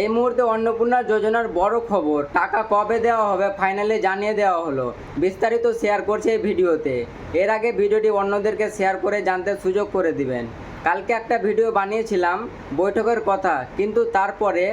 এই মুহূর্তে অন্নপূর্ণা যোজনার বড় খবর, টাকা কবে দেওয়া হবে ফাইনালি জানিয়ে দেওয়া হলো। বিস্তারিত শেয়ার করছে এই ভিডিওতে। এর আগে ভিডিওটি অন্যদেরকে শেয়ার করে জানতে সুযোগ করে দিবেন। কালকে একটা ভিডিও বানিয়েছিলাম বৈঠকের কথা, কিন্তু তারপরে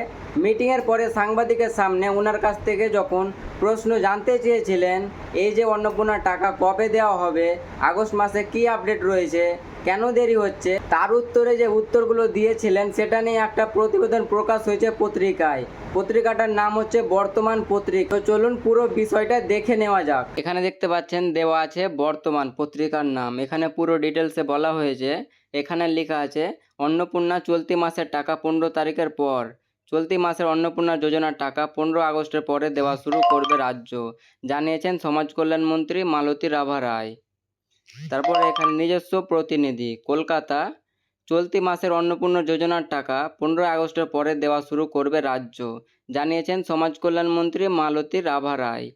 মিটিংয়ের পরে সাংবাদিকের সামনে ওনার কাছ থেকে যখন প্রশ্ন জানতে চেয়েছিলেন এই যে অন্নপূর্ণার টাকা কবে দেওয়া হবে, আগস্ট মাসে কী আপডেট রয়েছে, কেন দেরি হচ্ছে, তার উত্তরে যে উত্তরগুলো দিয়েছিলেন সেটা নিয়ে একটা প্রতিবেদন প্রকাশ হয়েছে পত্রিকায়। পত্রিকাটার নাম হচ্ছে বর্তমান পত্রিকা। তো চলুন পুরো বিষয়টা দেখে নেওয়া যাক। এখানে দেখতে পাচ্ছেন দেওয়া আছে বর্তমান পত্রিকার নাম। এখানে পুরো ডিটেলসে বলা হয়েছে। এখানে লেখা আছে অন্নপূর্ণা চলতি মাসের টাকা 15 তারিখের পর। চলতি মাসের অন্নপূর্ণা যোজনার টাকা 15 আগস্টের পরে দেওয়া শুরু করবে রাজ্য, জানিয়েছেন সমাজ কল্যাণ মন্ত্রী মালতী রাভা রায়। তারপরে এখানে নিজস্ব প্রতিনিধি কলকাতা, চলতি মাসের অন্নপূর্ণা যোজনার টাকা 15 আগস্টের পরে দেওয়া শুরু করবে রাজ্য, জানিয়েছেন সমাজ কল্যাণ মন্ত্রী মালতী রাভা রায়।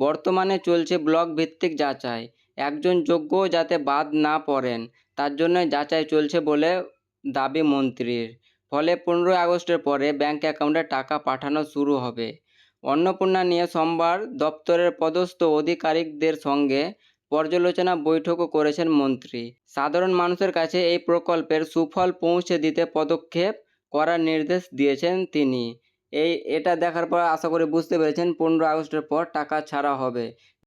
বর্তমানে চলছে ব্লক ভিত্তিক যাচাই, একজন যোগ্য যাতে বাদ না পড়েন তার জন্য যাচাই চলছে বলে দাবি মন্ত্রীর। ফলে 15 আগস্টের পরে ব্যাংক অ্যাকাউন্টে টাকা পাঠানো শুরু হবে। অন্নপূর্ণা নিয়ে সোমবার দপ্তরের পদস্থ আধিকারিকদের সঙ্গে পর্যালোচনা বৈঠকও করেছেন মন্ত্রী। সাধারণ মানুষের কাছে এই প্রকল্পের সুফল পৌঁছে দিতে পদক্ষেপ করার নির্দেশ দিয়েছেন তিনি। এটা দেখার পর আশা করি বুঝতে পেরেছেন 15 আগস্টের পর টাকা ছাড়া হবে।